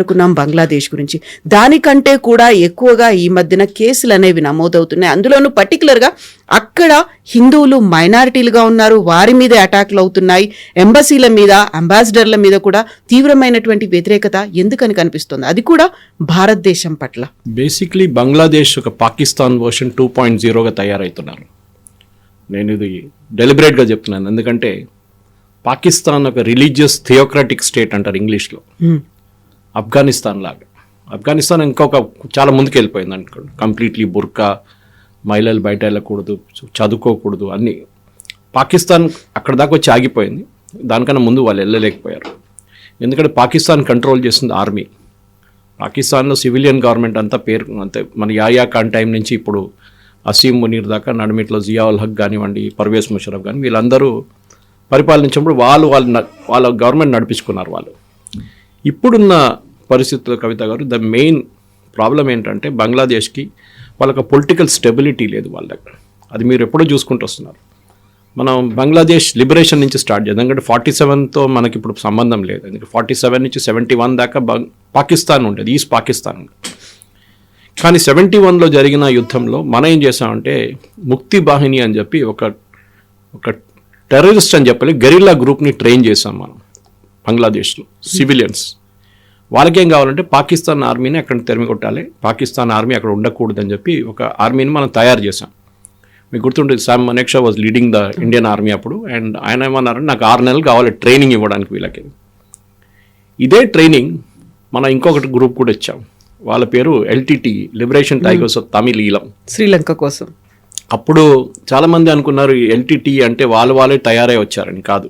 అనుకున్నాం బంగ్లాదేశ్ గురించి. దానికంటే కూడా ఎక్కువగా ఈ మధ్యన కేసులు అనేవి నమోదవుతున్నాయి. అందులోనూ పర్టికులర్గా అక్కడ హిందువులు మైనారిటీలుగా ఉన్నారు, వారి మీద అటాక్లు అవుతున్నాయి. ఎంబసీల మీద, అంబాసిడర్ల మీద కూడా తీవ్రమైనటువంటి వ్యతిరేకత ఎందుకని కనిపిస్తుంది, అది కూడా భారతదేశం పట్ల. బేసిక్లీ బంగ్లాదేశ్ ఒక పాకిస్తాన్ వర్షన్ 2.0గా తయారవుతున్నారు. నేను ఇది డెలిబరేట్గా చెప్తున్నాను, ఎందుకంటే పాకిస్తాన్ ఒక రిలీజియస్ థియోక్రాటిక్ స్టేట్ అంటారు ఇంగ్లీష్లో, ఆఫ్ఘనిస్తాన్ లాగా. ఆఫ్ఘనిస్తాన్ ఇంకొక చాలా ముందుకు వెళ్ళిపోయింది అనుకోండి. కంప్లీట్లీ బుర్కా, మహిళలు బయట వెళ్ళకూడదు, చదువుకోకూడదు అన్నీ. పాకిస్తాన్ అక్కడ దాకా వచ్చి ఆగిపోయింది. దానికన్నా ముందు వాళ్ళు వెళ్ళలేకపోయారు, ఎందుకంటే పాకిస్తాన్ కంట్రోల్ చేస్తుంది ఆర్మీ. పాకిస్తాన్లో సివిలియన్ గవర్నమెంట్ అంతా పేరు అంతే. మన యాయా ఖాన్ టైం నుంచి ఇప్పుడు అసీం మునీర్ దాకా, నడుమిట్లో జియావుల్ హక్ కానివ్వండి, పర్వేజ్ ముషరఫ్ కానీ, వీళ్ళందరూ పరిపాలించినప్పుడు వాళ్ళ గవర్నమెంట్ నడిపించుకున్నారు వాళ్ళు. ఇప్పుడున్న పరిస్థితుల్లో కవిత గారు, ద మెయిన్ ప్రాబ్లం ఏంటంటే బంగ్లాదేశ్కి వాళ్ళకి పొలిటికల్ స్టెబిలిటీ లేదు వాళ్ళ దగ్గర. అది మీరు ఎప్పుడూ చూసుకుంటూ వస్తున్నారు. మనం బంగ్లాదేశ్ లిబరేషన్ నుంచి స్టార్ట్ చేద్దాం, ఎందుకంటే 47తో మనకి ఇప్పుడు సంబంధం లేదు. ఎందుకంటే 47 నుంచి 71 దాకా పాకిస్తాన్ ఉండేది, ఈస్ట్ పాకిస్తాన్ ఉండేది. కానీ 71లో జరిగిన యుద్ధంలో మనం ఏం చేసామంటే ముక్తి బాహిని అని చెప్పి ఒక టెర్రరిస్ట్ అని చెప్పాలి గెరిల్లా గ్రూప్ని ట్రైన్ చేసాం మనం బంగ్లాదేశ్లో. సివిలియన్స్ వాళ్ళకేం కావాలంటే పాకిస్తాన్ ఆర్మీని అక్కడ తరిమి కొట్టాలి, పాకిస్తాన్ ఆర్మీ అక్కడ ఉండకూడదని చెప్పి ఒక ఆర్మీని మనం తయారు చేసాం. మీకు గుర్తుంటుంది, Sam Manekshaw was leading the Indian army అప్పుడు. అండ్ ఆయన ఏమన్నారంటే నాకు 6 నెలలు కావాలి ట్రైనింగ్ ఇవ్వడానికి వీళ్ళకి. ఇదే ట్రైనింగ్ మనం ఇంకొకటి గ్రూప్ కూడా ఇచ్చాం, వాళ్ళ పేరు LTT, liberation tigers of Tamil Eelam, Sri Lanka కోసం. అప్పుడు చాలామంది అనుకున్నారు ఎల్టీటీ అంటే వాళ్ళే తయారై వచ్చారని. కాదు,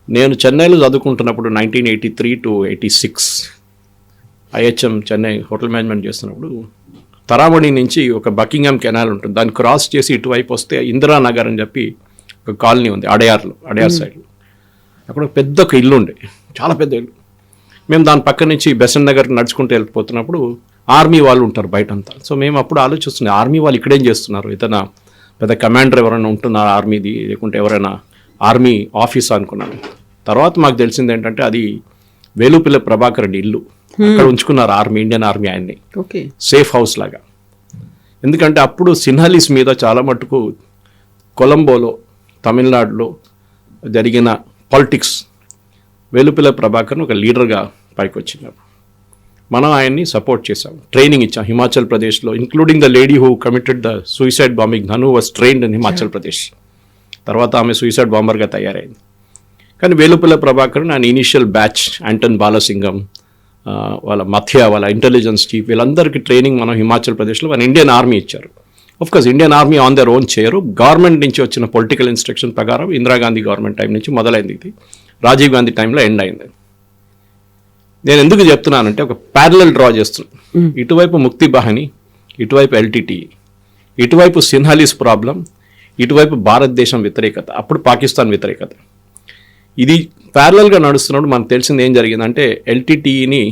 నేను చెన్నైలో చదువుకుంటున్నప్పుడు 1983 to 86 IHM Chennai hotel management చేస్తున్నప్పుడు తరామణి నుంచి ఒక బకింగ్హామ్ కెనాల్ ఉంటుంది, దాన్ని క్రాస్ చేసి ఇటువైపు వస్తే ఇందిరానగర్ అని చెప్పి ఒక కాలనీ ఉంది అడయార్ సైడ్లో. అక్కడ ఒక ఇల్లు ఉండే, చాలా పెద్ద ఇల్లు. మేము దాని పక్క నుంచి బెసన్ నగర్కి నడుచుకుంటూ వెళ్ళిపోతున్నప్పుడు ఆర్మీ వాళ్ళు ఉంటారు బయటంతా. సో మేము అప్పుడు ఆలోచిస్తున్నాం, ఆర్మీ వాళ్ళు ఇక్కడేం చేస్తున్నారు, ఇతను పెద్ద కమాండర్ ఎవరైనా ఉంటున్నారు ఆర్మీది, లేకుంటే ఎవరైనా ఆర్మీ ఆఫీస్ అనుకున్నాను. తర్వాత మాకు తెలిసింది ఏంటంటే అది వేలుపిల్ల ప్రభాకర్ రెడ్డి ఇల్లు, అక్కడ ఉంచుకున్నారు ఆర్మీ, ఇండియన్ ఆర్మీ ఆయన్ని సేఫ్ హౌస్ లాగా. ఎందుకంటే అప్పుడు సిన్హాలీస్ మీద చాలా మటుకు కొలంబోలో తమిళనాడులో జరిగిన పాలిటిక్స్, వేలుపిల్ల ప్రభాకర్ని ఒక లీడర్గా పైకి వచ్చినారు. మనం ఆయన్ని సపోర్ట్ చేసాం, ట్రైనింగ్ ఇచ్చాం హిమాచల్ ప్రదేశ్లో, including the lady who committed the suicide bombing, Dhanu was trained in Himachal Pradesh. తర్వాత ఆమె సూసైడ్ బాంబర్గా తయారైంది. కానీ వేలుపిల్ల ప్రభాకర్ ఆయన ఇనీషియల్ బ్యాచ్, యాంటన్ బాలసింగం, వాళ్ళ మథ్య, వాళ్ళ ఇంటెలిజెన్స్ చీఫ్, వీళ్ళందరికీ ట్రైనింగ్ మనం హిమాచల్ ప్రదేశ్లో మన ఇండియన్ ఆర్మీ ఇచ్చారు. Of course Indian army on their own చేయరు, గవర్నమెంట్ నుంచి వచ్చిన పొలిటికల్ ఇన్స్ట్రక్షన్ ప్రకారం ఇందిరాగాంధీ గవర్నమెంట్ టైం నుంచి మొదలైంది, ఇది రాజీవ్ గాంధీ టైంలో ఎండ్ అయింది. నేను ఎందుకు చెప్తున్నానంటే ఒక ప్యారలల్ డ్రా చేస్తున్నాను, ఇటువైపు ముక్తి బాహిని, ఇటువైపు ఎల్టీటీ, ఇటువైపు సిన్హాలీస్ ప్రాబ్లం, ఇటువైపు భారతదేశం వ్యతిరేకత, అప్పుడు పాకిస్తాన్ వ్యతిరేకత. ఇది ప్యారలల్గా నడుస్తున్నప్పుడు మనకు తెలిసింది ఏం జరిగిందంటే ఎల్టీటీని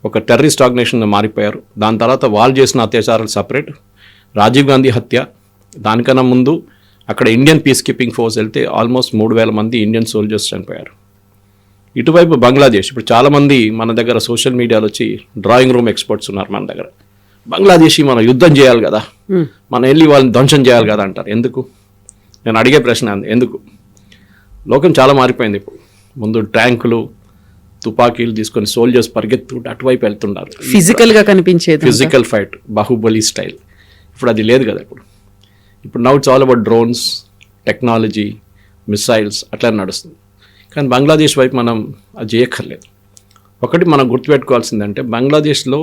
ఒక టెర్రరిస్ట్ ఆర్గనైజేషన్గా మారిపోయారు. దాని తర్వాత వాళ్ళు చేసిన అత్యాచారాలు సపరేట్, రాజీవ్ గాంధీ హత్య, దానికన్నా ముందు అక్కడ ఇండియన్ పీస్ కీపింగ్ ఫోర్స్ వెళ్తే ఆల్మోస్ట్ 3,000 మంది ఇండియన్ సోల్జర్స్ చనిపోయారు. ఇటువైపు బంగ్లాదేశ్, ఇప్పుడు చాలామంది మన దగ్గర సోషల్ మీడియాలో వచ్చి డ్రాయింగ్ రూమ్ ఎక్స్పర్ట్స్ ఉన్నారు మన దగ్గర, బంగ్లాదేశీ మనం యుద్ధం చేయాలి కదా, మనం వెళ్ళి వాళ్ళని ధ్వంసం చేయాలి కదా అంటారు. ఎందుకు? నేను అడిగే ప్రశ్న ఎందుకు? లోకం చాలా మారిపోయింది. ఇప్పుడు ముందు ట్యాంకులు, తుపాకీలు తీసుకొని సోల్జర్స్ పరిగెత్తుకుంటూ అటువైపు వెళ్తున్నారు, ఫిజికల్గా కనిపించేది, ఫిజికల్ ఫైట్, బాహుబలి స్టైల్. ఇప్పుడు అది లేదు కదా. ఇప్పుడు now it's all about drones, technology, missiles అట్లా నడుస్తుంది. కానీ బంగ్లాదేశ్ వైపు మనం అది చేయక్కర్లేదు. ఒకటి మనం గుర్తుపెట్టుకోవాల్సిందంటే బంగ్లాదేశ్లో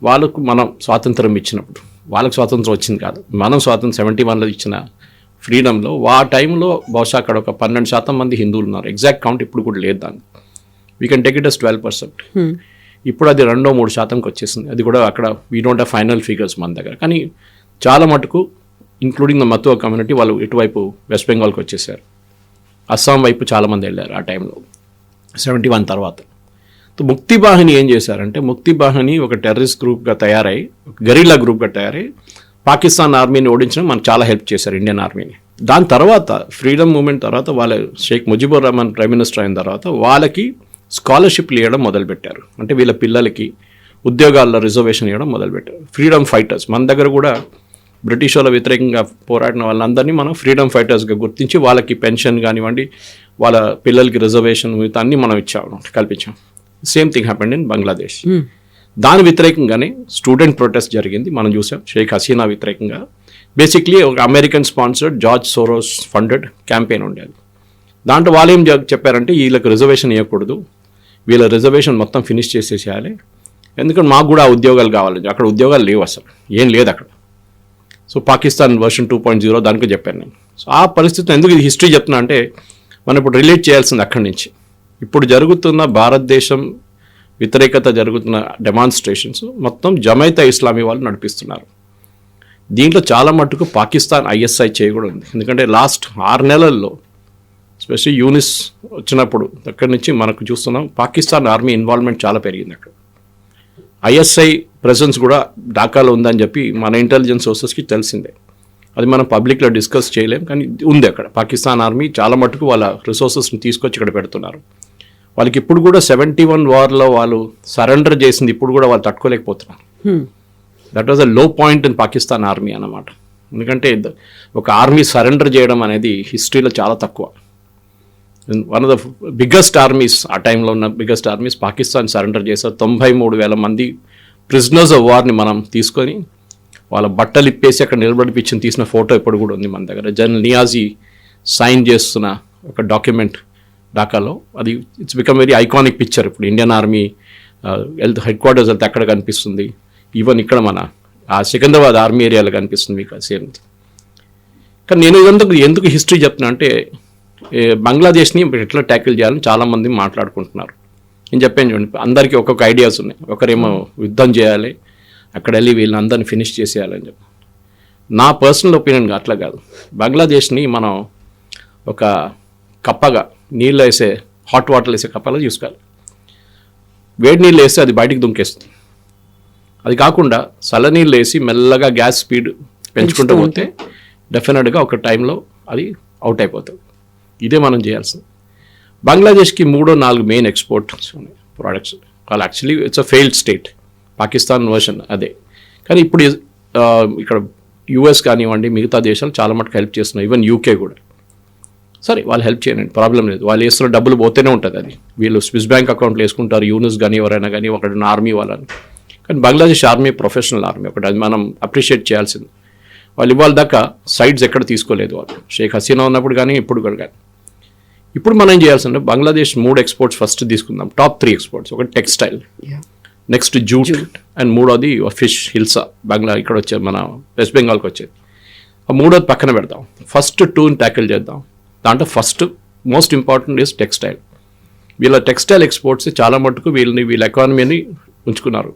వాళ్ళకు మనం స్వాతంత్రం ఇచ్చినప్పుడు, వాళ్ళకు స్వాతంత్రం వచ్చింది కాదు, మనం స్వాతంత్రం 71లో ఇచ్చిన ఫ్రీడంలో ఆ టైంలో బహుశా అక్కడ ఒక 12% మంది హిందువులు ఉన్నారు. ఎగ్జాక్ట్ కౌంట్ ఇప్పుడు కూడా లేదు దాన్ని, we can take it as 12%. ఇప్పుడు అది 2-3% వచ్చేసింది. అది కూడా అక్కడ we don't have final figures మన దగ్గర. కానీ చాలా మటుకు ఇంక్లూడింగ్ ద మతువా కమ్యూనిటీ వాళ్ళు ఇటువైపు వెస్ట్ బెంగాల్కి వచ్చేసారు. అస్సాం వైపు చాలామంది వెళ్ళారు ఆ టైంలో 71 తర్వాత. ముక్తి బాహిని ఏం చేశారంటే, ముక్తి బాహిని ఒక టెర్రరిస్ట్ గ్రూప్గా తయారై, గెరిల్లా గ్రూప్గా తయారై పాకిస్తాన్ ఆర్మీని ఓడించడం మనకు చాలా హెల్ప్ చేశారు, ఇండియన్ ఆర్మీని. దాని తర్వాత ఫ్రీడమ్ మూమెంట్ తర్వాత వాళ్ళ షేక్ ముజిబుర్ రహమాన్ ప్రైమ్ మినిస్టర్ అయిన తర్వాత వాళ్ళకి స్కాలర్షిప్లు ఇవ్వడం మొదలుపెట్టారు. అంటే వీళ్ళ పిల్లలకి ఉద్యోగాల్లో రిజర్వేషన్ ఇవ్వడం మొదలుపెట్టారు. ఫ్రీడమ్ ఫైటర్స్ మన దగ్గర కూడా బ్రిటిష్ వాళ్ళ వ్యతిరేకంగా పోరాడిన వాళ్ళందరినీ మనం ఫ్రీడమ్ ఫైటర్స్గా గుర్తించి వాళ్ళకి పెన్షన్ కానివ్వండి, వాళ్ళ పిల్లలకి రిజర్వేషన్ మిగతా అన్నీ మనం కల్పించాం. Same thing happened in Bangladesh. దాని వ్యతిరేకంగానే స్టూడెంట్ ప్రొటెస్ట్ జరిగింది, మనం చూసాం. షేక్ హసీనా వ్యతిరేకంగా బేసిక్లీ ఒక American sponsored George Soros funded campaign ఉండేది. దాంట్లో వాళ్ళు ఏం చెప్పారంటే వీళ్ళకి రిజర్వేషన్ ఇవ్వకూడదు, వీళ్ళ రిజర్వేషన్ మొత్తం ఫినిష్ చేసేసేయాలి, ఎందుకంటే మాకు కూడా ఉద్యోగాలు కావాలి. అక్కడ ఉద్యోగాలు లేవు, అసలు ఏం లేదు అక్కడ. సో పాకిస్తాన్ వర్షన్ 2.0 దానికి చెప్పాను నేను. సో ఆ పరిస్థితిలో ఎందుకు ఇది హిస్టరీ చెప్తున్నా అంటే మనం ఇప్పుడు రిలేట్ చేయాల్సింది అక్కడి నుంచి. ఇప్పుడు జరుగుతున్న భారతదేశం వ్యతిరేకత జరుగుతున్న డెమాన్స్ట్రేషన్స్ మొత్తం జమైతా ఇస్లామీ వాళ్ళు నడిపిస్తున్నారు. దీంట్లో చాలా మట్టుకు పాకిస్తాన్ ISI చేయి కూడా ఉంది. ఎందుకంటే లాస్ట్ 6 నెలల్లో స్పెషల్లీ యూనిస్ వచ్చినప్పుడు అక్కడి నుంచి మనకు చూస్తున్నాం పాకిస్తాన్ ఆర్మీ ఇన్వాల్వ్మెంట్ చాలా పెరిగింది. అక్కడ ISI ప్రెజెన్స్ కూడా ఢాకాలో ఉందని చెప్పి మన ఇంటెలిజెన్స్ సోర్సెస్కి తెలిసిందే. అది మనం పబ్లిక్లో డిస్కస్ చేయలేం, కానీ ఉంది అక్కడ. పాకిస్తాన్ ఆర్మీ చాలా మట్టుకు వాళ్ళ రిసోర్సెస్ని తీసుకొచ్చి ఇక్కడ పెడుతున్నారు. వాళ్ళకి ఇప్పుడు కూడా 71 వార్లో వాళ్ళు సరెండర్ చేసింది ఇప్పుడు కూడా వాళ్ళు తట్టుకోలేకపోతున్నారు. దట్ వాజ్ అ లో పాయింట్ ఇన్ పాకిస్తాన్ ఆర్మీ అన్నమాట. ఎందుకంటే ఒక ఆర్మీ సరెండర్ చేయడం అనేది హిస్టరీలో చాలా తక్కువ. One of the biggest armies, ఆ టైంలో ఉన్న బిగ్గెస్ట్ ఆర్మీస్ పాకిస్తాన్ సరెండర్ చేశారు. 93,000 మంది ప్రిజనర్స్ ఆఫ్ వార్ని మనం తీసుకొని వాళ్ళ బట్టలు ఇప్పేసి అక్కడ నిలబడిపించి తీసిన ఫోటో ఇప్పుడు కూడా ఉంది మన దగ్గర. జనరల్ నియాజీ సైన్ చేస్తున్న ఒక డాక్యుమెంట్ ఢాకాలో. అది it's become very iconic picture. ఇప్పుడు ఇండియన్ ఆర్మీ హెడ్ క్వార్టర్స్ వెళ్తే అక్కడ కనిపిస్తుంది. ఈవెన్ ఇక్కడ మన ఆ సికింద్రాబాద్ ఆర్మీ ఏరియాలో కనిపిస్తుంది మీకు సేమ్. కానీ నేను ఎందుకు హిస్టరీ చెప్తున్నా అంటే బంగ్లాదేశ్ని ఎట్లా ట్యాకిల్ చేయాలని చాలామంది మాట్లాడుకుంటున్నారు. నేను చెప్పాను చూడండి, అందరికీ ఒక్కొక్క ఐడియాస్ ఉన్నాయి. ఒకరేమో యుద్ధం చేయాలి, అక్కడ వెళ్ళి వీళ్ళని అందరిని ఫినిష్ చేసేయాలని చెప్పి. నా పర్సనల్ ఒపీనియన్ అట్లా కాదు. బంగ్లాదేశ్ని మనం ఒక కప్పగా నీళ్ళు వేసే హాట్ వాటర్ వేసే కప్పగా చూసుకోవాలి. వేడి నీళ్ళు వేస్తే అది బయటికి దుంకేస్తుంది. అది కాకుండా చల్లనీళ్ళు వేసి మెల్లగా గ్యాస్ స్పీడ్ పెంచుకుంటూ పోతే డెఫినెట్గా ఒక టైంలో అది అవుట్ అయిపోతుంది. ఇదే మనం చేయాల్సింది. బంగ్లాదేశ్కి 3-4 మెయిన్ ఎక్స్పోర్ట్స్ ఉన్నాయి ప్రోడక్ట్స్. వాళ్ళు actually it's a failed state, Pakistan version అదే. కానీ ఇప్పుడు ఇక్కడ US కానివ్వండి, మిగతా దేశాలు చాలా మటుకు హెల్ప్ చేస్తున్నాయి. ఈవెన్ UK కూడా. సరే వాళ్ళు హెల్ప్ చేయండి, ప్రాబ్లం లేదు. వాళ్ళు వేస్తున్న డబ్బులు పోతేనే ఉంటుంది. అది వీళ్ళు స్విస్ బ్యాంక్ అకౌంట్లో వేసుకుంటారు, యూనిస్ కానీ ఎవరైనా కానీ, ఒకటి ఆర్మీ వాళ్ళని. కానీ బంగ్లాదేశ్ ఆర్మీ ప్రొఫెషనల్ ఆర్మీ ఒకటి, అది మనం అప్రిషియేట్ చేయాల్సింది. వాళ్ళు ఇవాళ దాకా సైడ్స్ ఎక్కడ తీసుకోలేదు వాళ్ళు, షేక్ హసీనా ఉన్నప్పుడు కానీ ఇప్పుడు కూడా కానీ. ఇప్పుడు మనం ఏం చేయాల్సింటే బంగ్లాదేశ్ 3 ఎక్స్పోర్ట్స్ ఫస్ట్ తీసుకుందాం. Top 3 exports. ఒకటి టెక్స్టైల్, నెక్స్ట్ జూట్, అండ్ మూడోది ఫిష్, హిల్సా. ఇక్కడ వచ్చేది మన వెస్ట్ బెంగాల్కి వచ్చేది. ఆ మూడోది పక్కన పెడదాం. ఫస్ట్ 2ని ట్యాకిల్ చేద్దాం. దాంట్లో first most important is textile. వీళ్ళ టెక్స్టైల్ ఎక్స్పోర్ట్స్ చాలా మటుకు వీళ్ళ ఎకానమీని ఉంచుకున్నారు.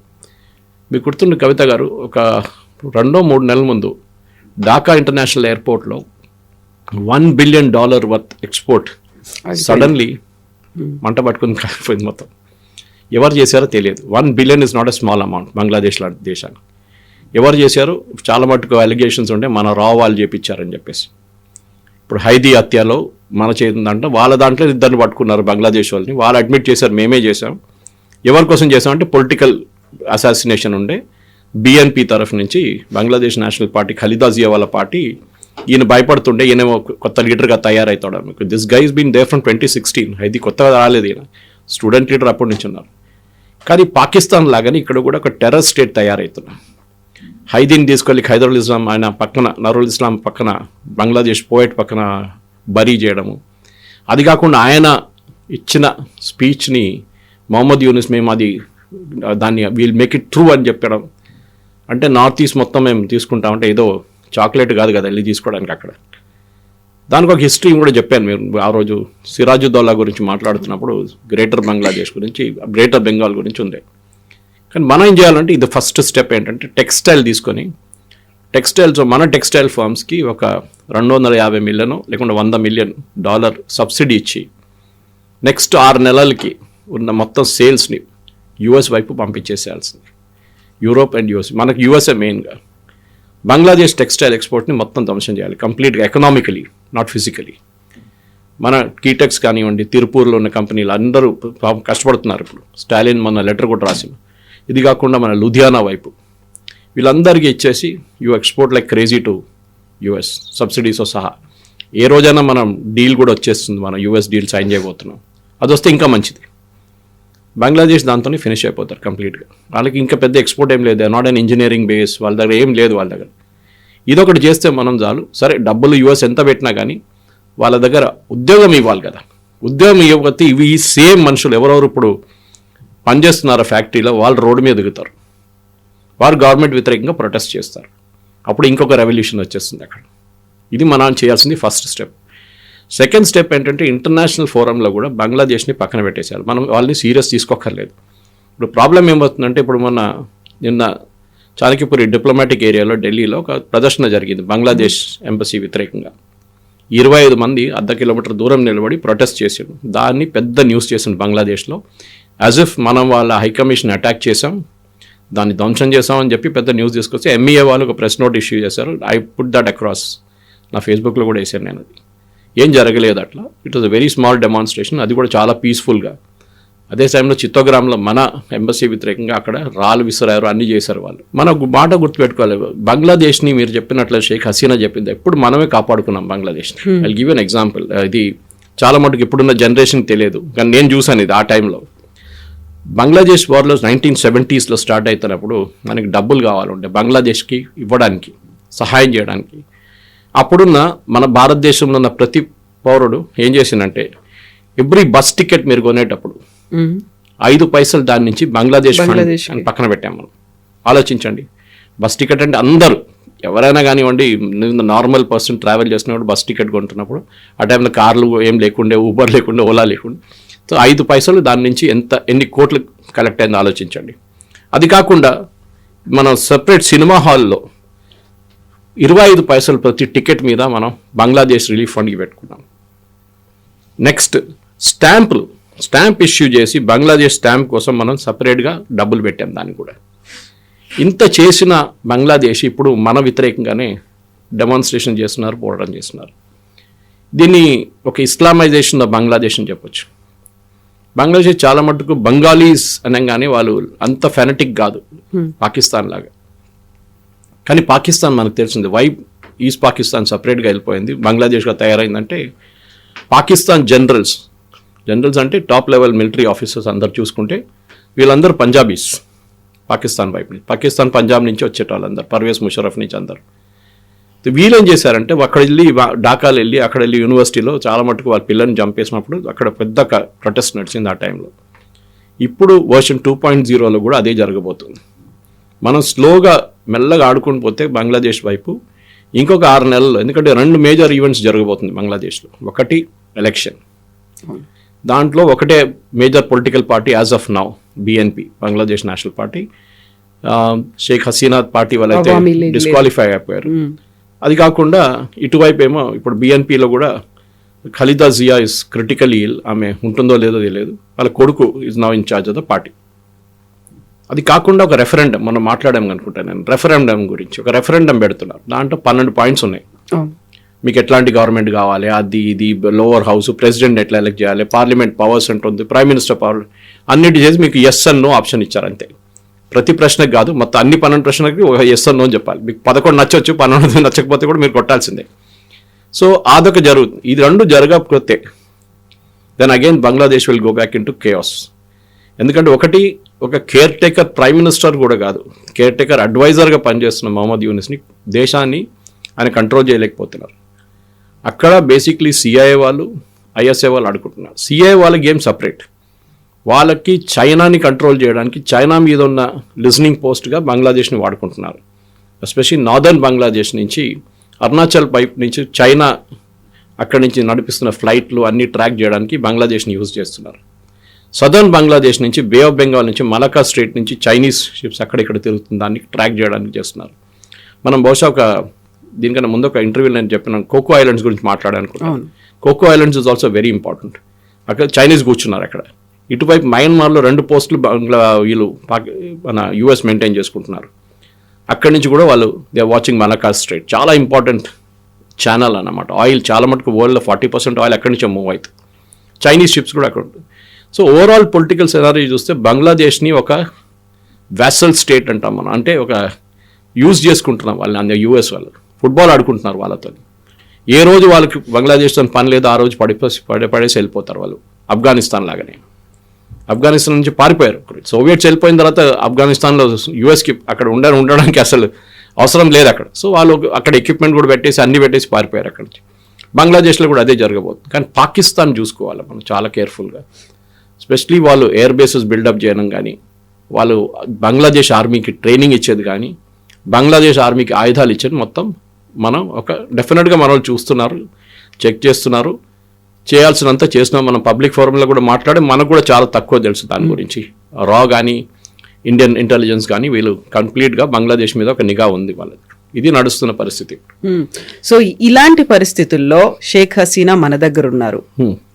మీకు గుర్తుండే కవిత గారు, ఒక 2-3 నెలల ముందు ఢాకా ఇంటర్నేషనల్ ఎయిర్పోర్ట్లో $1 బిలియన్ వర్త్ ఎక్స్పోర్ట్ సడన్లీ మంట పట్టుకుని కాలిపోయింది మొత్తం. ఎవరు చేశారో తెలియదు. 1 billion is not a small amount Bangladesh లాంటి దేశాన్ని. ఎవరు చేశారు? చాలా మటుకు అలిగేషన్స్ ఉంటే మన వాళ్ళు చేపించారని చెప్పేసి. ఇప్పుడు హైదీ హత్యలో మన చేతుందంటే వాళ్ళ దాంట్లో 2 పట్టుకున్నారు బంగ్లాదేశ్ వాళ్ళని. వాళ్ళు అడ్మిట్ చేశారు, మేమే చేసాం. ఎవరి కోసం చేసామంటే పొలిటికల్ అసాసినేషన్ ఉండే BNP తరఫు నుంచి, బంగ్లాదేశ్ నేషనల్ పార్టీ, ఖలీదా జియా వాళ్ళ పార్టీ. ఈయన భయపడుతుండే ఈయనేమో కొత్త లీడర్గా తయారవుతాడు. మీకు this guy is been there from 2016. ఇది కొత్తగా రాలేదు, ఈయన స్టూడెంట్ లీడర్ అప్పటి నుంచి ఉన్నారు. కానీ పాకిస్తాన్ లాగానే ఇక్కడ కూడా ఒక టెర్రర్ స్టేట్ తయారవుతున్నారు. హైదీని తీసుకెళ్ళి ఖైదరుల్ ఇస్లాం ఆయన పక్కన, నరుల్ ఇస్లాం పక్కన, బంగ్లాదేశ్ పోయట్ పక్కన బరీ చేయడము. అది కాకుండా ఆయన ఇచ్చిన స్పీచ్ని మొహమ్మద్ యూనిస్ మేము దాన్ని వీల్ మేక్ ఇట్ ట్రూ అని చెప్పడం. అంటే నార్త్ ఈస్ట్ మొత్తం మేము తీసుకుంటామంటే ఏదో చాక్లెట్ కాదు కదా వెళ్ళి తీసుకోవడానికి అక్కడ. దానికి ఒక హిస్టరీ కూడా చెప్పాను. మీరు ఆ రోజు సిరాజుద్దౌలా గురించి మాట్లాడుతున్నప్పుడు గ్రేటర్ బంగ్లాదేశ్ గురించి, గ్రేటర్ బెంగాల్ గురించి ఉంది. కానీ మనం ఏం చేయాలంటే ఇది ఫస్ట్ స్టెప్ ఏంటంటే టెక్స్టైల్ తీసుకొని, టెక్స్టైల్స్ మన టెక్స్టైల్ ఫార్మ్స్కి ఒక $250 మిలియన్ లేకుంటే $100 మిలియన్ సబ్సిడీ ఇచ్చి నెక్స్ట్ 6 నెలలకి ఉన్న మొత్తం సేల్స్ని US వైపు పంపించేసేయాల్సింది. Europe and US. మనకు USA మెయిన్గా. బంగ్లాదేశ్ టెక్స్టైల్ ఎక్స్పోర్ట్ని మొత్తం ధ్వంసం చేయాలి కంప్లీట్గా, ఎకనామికలీ నాట్ ఫిజికలీ. మన కీటెక్స్ కానివ్వండి, తిరుపూర్లో ఉన్న కంపెనీలు అందరూ పాపం కష్టపడుతున్నారు. ఇప్పుడు స్టాలిన్ మన లెటర్ కూడా రాసింది. ఇది కాకుండా మన లుధియానా వైపు వీళ్ళందరికీ ఇచ్చేసి you export like crazy to US సబ్సిడీస్తో సహా. ఏ రోజైనా మనం డీల్ కూడా వచ్చేస్తుంది, మనం యుఎస్ డీల్ సైన్ చేయబోతున్నాం. అది వస్తే ఇంకా మంచిది. బంగ్లాదేశ్ దాంతోనే ఫినిష్ అయిపోతారు కంప్లీట్గా. వాళ్ళకి ఇంకా పెద్ద ఎక్స్పోర్ట్ ఏం లేదు, నాట్ అన్ ఇంజనీరింగ్ బేస్, వాళ్ళ దగ్గర ఏం లేదు వాళ్ళ దగ్గర. ఇదొకటి చేస్తే మనం చాలు. సరే డబ్బులు యుఎస్ ఎంత పెట్టినా కానీ వాళ్ళ దగ్గర ఉద్యోగం ఇవ్వాలి కదా. ఉద్యోగం ఇవ్వకపోతే ఇవి ఈ సేమ్ మనుషులు ఎవరెవరు ఇప్పుడు పనిచేస్తున్నారో ఫ్యాక్టరీలో వాళ్ళు రోడ్డు మీద దిగుతారు, వారు గవర్నమెంట్ వ్యతిరేకంగా ప్రొటెస్ట్ చేస్తారు. అప్పుడు ఇంకొక రెవల్యూషన్ వచ్చేస్తుంది అక్కడ. ఇది మనం చేయాల్సింది ఫస్ట్ స్టెప్. సెకండ్ స్టెప్ ఏంటంటే ఇంటర్నేషనల్ ఫోరంలో కూడా బంగ్లాదేశ్ని పక్కన పెట్టేశారు. మనం వాళ్ళని సీరియస్ తీసుకోక్కర్లేదు. ఇప్పుడు ప్రాబ్లం ఏమవుతుందంటే, ఇప్పుడు నిన్న చాణక్యపురి డిప్లొమాటిక్ ఏరియాలో ఢిల్లీలో ఒక ప్రదర్శన జరిగింది బంగ్లాదేశ్ ఎంబసీ వ్యతిరేకంగా. 25 మంది అర్ధ కిలోమీటర్ దూరం నిలబడి ప్రొటెస్ట్ చేసాడు. దాన్ని పెద్ద న్యూస్ చేసింది బంగ్లాదేశ్లో. యాజ్ ఇఫ్ మనం వాళ్ళ హైకమిషన్ అటాక్ చేసాం, దాన్ని ధ్వంసం చేసామని చెప్పి పెద్ద న్యూస్ తీసుకొచ్చి ఎంఈఏ వాళ్ళు ఒక ప్రెస్ నోట్ ఇష్యూ చేశారు. ఐ పుట్ దట్ అక్రాస్, నా ఫేస్బుక్లో కూడా వేసాను నేను. అది ఏం జరగలేదు అట్లా. It was a very small demonstration. అది కూడా చాలా పీస్ఫుల్గా. అదే టైంలో చిత్తోగ్రామ్లో మన ఎంబసీ వ్యతిరేకంగా అక్కడ రాళ్ళు విసిరారు, అన్నీ చేశారు వాళ్ళు. మన మాట గుర్తుపెట్టుకోవాలి, బంగ్లాదేశ్ని మీరు చెప్పినట్లు షేక్ హసీనా చెప్పింది, ఎప్పుడు మనమే కాపాడుకున్నాం బంగ్లాదేశ్ని. I give an example. ఇది చాలా మటుకు ఇప్పుడున్న జనరేషన్కి తెలియదు, కానీ నేను చూసాను ఇది ఆ టైంలో. బంగ్లాదేశ్ వార్లో 1970s స్టార్ట్ అవుతున్నప్పుడు మనకి డబ్బులు కావాలంటే బంగ్లాదేశ్కి ఇవ్వడానికి, సహాయం చేయడానికి. అప్పుడున్న మన భారతదేశంలో ఉన్న ప్రతి పౌరుడు ఏం చేసిందంటే, ఎవ్రీ బస్ టికెట్ మీరు కొనేటప్పుడు 5 పైసలు దాని నుంచి బంగ్లాదేశ్ అని పక్కన పెట్టాం మనం. ఆలోచించండి, బస్ టికెట్ అంటే అందరూ ఎవరైనా కానివ్వండి, నార్మల్ పర్సన్ ట్రావెల్ చేస్తున్నప్పుడు బస్ టికెట్ కొంటున్నప్పుడు ఆ టైంలో కార్లు ఏం లేకుండే, ఊబర్ లేకుండే, ఓలా లేకుండే. సో 5 పైసలు దాని నుంచి ఎన్ని కోట్లు కలెక్ట్ అయిందో ఆలోచించండి. అది కాకుండా మనం సపరేట్ సినిమా హాల్లో 25 పైసలు ప్రతి టికెట్ మీద మనం బంగ్లాదేశ్ రిలీఫ్ ఫండ్కి పెట్టుకున్నాం. నెక్స్ట్ స్టాంప్ ఇష్యూ చేసి బంగ్లాదేశ్ స్టాంప్ కోసం మనం సపరేట్గా డబ్బులు పెట్టాం దానికి కూడా. ఇంత చేసిన బంగ్లాదేశ్ ఇప్పుడు మన వ్యతిరేకంగానే డెమాన్స్ట్రేషన్ చేస్తున్నారు, పోరాటం చేస్తున్నారు. దీన్ని ఒక ఇస్లామైజేషన్ ఆఫ్ బంగ్లాదేశ్ అని చెప్పొచ్చు. బంగ్లాదేశ్ చాలా మటుకు బంగాలీస్ అనగానే వాళ్ళు అంత ఫెనటిక్ కాదు పాకిస్తాన్ లాగా. కానీ పాకిస్తాన్ మనకు తెలిసింది, వై ఈస్ట్ పాకిస్తాన్ సపరేట్గా వెళ్ళిపోయింది, బంగ్లాదేశ్గా తయారైందంటే పాకిస్తాన్ జనరల్స్ అంటే టాప్ లెవెల్ మిలిటరీ ఆఫీసర్స్ అందరు చూసుకుంటే వీళ్ళందరూ పంజాబీస్. పాకిస్తాన్ వైపు నుంచి, పాకిస్తాన్ పంజాబ్ నుంచి వచ్చేట వాళ్ళందరూ, పర్వేజ్ ముషరఫ్ నుంచి అందరు. వీళ్ళేం చేశారంటే అక్కడ వెళ్ళి ఢాకాలో వెళ్ళి అక్కడ వెళ్ళి యూనివర్సిటీలో చాలా మటుకు వాళ్ళ పిల్లల్ని చంపేసినప్పుడు అక్కడ పెద్ద ప్రొటెస్ట్ నడిచింది ఆ టైంలో. ఇప్పుడు వర్షన్ 2.0లో కూడా అదే జరగబోతుంది. మనం స్లోగా మెల్లగా ఆడుకుని పోతే బంగ్లాదేశ్ వైపు ఇంకొక 6 నెలల్లో, ఎందుకంటే 2 మేజర్ ఈవెంట్స్ జరగబోతుంది బంగ్లాదేశ్లో. ఒకటి ఎలక్షన్, దాంట్లో ఒకటే major political party as of now BNP, Bangladesh national party. Sheikh Hasina party వాళ్ళైతే డిస్క్వాలిఫై అయిపోయారు. అది కాకుండా ఇటువైపు ఏమో ఇప్పుడు బిఎన్పిలో కూడా Khaleda Zia is critical ill, ఆమె ఉంటుందో లేదో తెలియదు, వాళ్ళ కొడుకు is now in charge of the party. అది కాకుండా ఒక రెఫరెండం మనం మాట్లాడాము అనుకుంటాను నేను, రెఫరెండం గురించి ఒక రెఫరెండం పెడుతున్నారు. దాంట్లో 12 పాయింట్స్ ఉన్నాయి. మీకు ఎట్లాంటి గవర్నమెంట్ కావాలి, అది ఇది, లోవర్ హౌస్, ప్రెసిడెంట్ ఎట్లా ఎలక్ట్ చేయాలి, పార్లమెంట్ పవర్స్ ఉంటుంది, ప్రైమ్ మినిస్టర్ పవర్, అన్నిటి చేసి మీకు ఎస్ అండ్ నో ఆప్షన్ ఇచ్చారు అంతే. ప్రతి ప్రశ్నకు కాదు, మొత్తం అన్ని 12 ప్రశ్నలకి ఒక ఎస్ అండ్ నో అని చెప్పాలి. మీకు 11 నచ్చవచ్చు, 12 నచ్చకపోతే కూడా మీరు కొట్టాల్సిందే. సో అదొక జరుగుతుంది. ఇది 2 జరగకపోతే then again Bangladesh will go back in to chaos. ఎందుకంటే ఒక కేర్ టేకర్ ప్రైమ్ మినిస్టర్ కూడా కాదు, కేర్ టేకర్ అడ్వైజర్గా పనిచేస్తున్న మహమ్మద్ యూనిస్ని దేశాన్ని ఆయన కంట్రోల్ చేయలేకపోతున్నారు. అక్కడ బేసిక్లీ సిఐఏ వాళ్ళు, ఐఎస్ఏ వాళ్ళు ఆడుకుంటున్నారు. సిఐఏ వాళ్ళ గేమ్ సపరేట్. వాళ్ళకి చైనాని కంట్రోల్ చేయడానికి చైనా మీద ఉన్న లిజనింగ్ పోస్ట్గా బంగ్లాదేశ్ని వాడుకుంటున్నారు. ఎస్పెషల్లీ నార్దర్న్ బంగ్లాదేశ్ నుంచి అరుణాచల్ పైప్ నుంచి చైనా అక్కడి నుంచి నడిపిస్తున్న ఫ్లైట్లు అన్నీ ట్రాక్ చేయడానికి బంగ్లాదేశ్ని యూజ్ చేస్తున్నారు. సదర్న్ బంగ్లాదేశ్ నుంచి బే ఆఫ్ బెంగాల్ నుంచి మలకా స్ట్రేట్ నుంచి చైనీస్ షిప్స్ అక్కడిక్కడ తిరుగుతుంది, దాన్ని ట్రాక్ చేయడానికి చేస్తున్నారు. మనం బహుశా దీనికన్నా ముందు ఒక ఇంటర్వ్యూలో నేను చెప్పినాను, కోకో ఐలాండ్స్ గురించి మాట్లాడాలనుకుంటున్నాను. Coco Islands is also very important. అక్కడ చైనీస్ కూర్చున్నారు అక్కడ. ఇటువైపు మయన్మార్లో 2 పోస్టులు వీళ్ళు మన యూఎస్ మెయింటైన్ చేసుకుంటున్నారు. అక్కడి నుంచి కూడా వాళ్ళు they are watching Malacca Strait, చాలా ఇంపార్టెంట్ ఛానల్ అన్నమాట. ఆయిల్ చాలా మటుకు వరల్డ్లో 40% ఆయిల్ ఎక్కడి నుంచో మూవ్ అవుతుంది. చైనీస్ షిప్స్ కూడా అక్కడ ఉంటుంది. సో ఓవరాల్ పొలిటికల్ సెనారియో చూస్తే బంగ్లాదేశ్ని ఒక వ్యాసల్ స్టేట్ అంటాం మనం. అంటే ఒక యూజ్ చేసుకుంటున్నాం వాళ్ళని, అందరూ యూఎస్ వాళ్ళు ఫుట్బాల్ ఆడుకుంటున్నారు వాళ్ళతో. ఏ రోజు వాళ్ళకి బంగ్లాదేశ్తో పని లేదు ఆ రోజు పడేసి వెళ్ళిపోతారు వాళ్ళు. ఆఫ్ఘనిస్తాన్ లాగానే. ఆఫ్ఘనిస్తాన్ నుంచి పారిపోయారు. సోవియట్స్ వెళ్ళిపోయిన తర్వాత ఆఫ్ఘనిస్తాన్లో యూఎస్కి అక్కడ ఉండడానికి అసలు అవసరం లేదు అక్కడ. సో వాళ్ళు అక్కడ ఎక్విప్మెంట్ కూడా పెట్టేసి అన్ని పెట్టేసి పారిపోయారు అక్కడి నుంచి. బంగ్లాదేశ్లో కూడా అదే జరగబోతుంది. కానీ పాకిస్తాన్ చూసుకోవాలి మనం చాలా కేర్ఫుల్గా. స్పెషలీ వాళ్ళు ఎయిర్ బేసెస్ బిల్డప్ చేయడం కానీ, వాళ్ళు బంగ్లాదేశ్ ఆర్మీకి ట్రైనింగ్ ఇచ్చేది కానీ, బంగ్లాదేశ్ ఆర్మీకి ఆయుధాలు ఇచ్చేది మొత్తం మనం డెఫినెట్గా మన వాళ్ళు చూస్తున్నారు, చెక్ చేస్తున్నారు. చేయాల్సినంత చేస్తున్నాం. మనం పబ్లిక్ ఫోరంలో కూడా మాట్లాడి మనకు కూడా చాలా తక్కువ తెలుసు దాని గురించి. రా కానీ ఇండియన్ ఇంటెలిజెన్స్ కానీ వీళ్ళు కంప్లీట్గా బంగ్లాదేశ్ మీద ఒక నిఘా ఉంది వాళ్ళది. ఇది నడుస్తున్న పరిస్థితి. సో ఇలాంటి పరిస్థితుల్లో షేక్ హసీనా మన దగ్గర ఉన్నారు,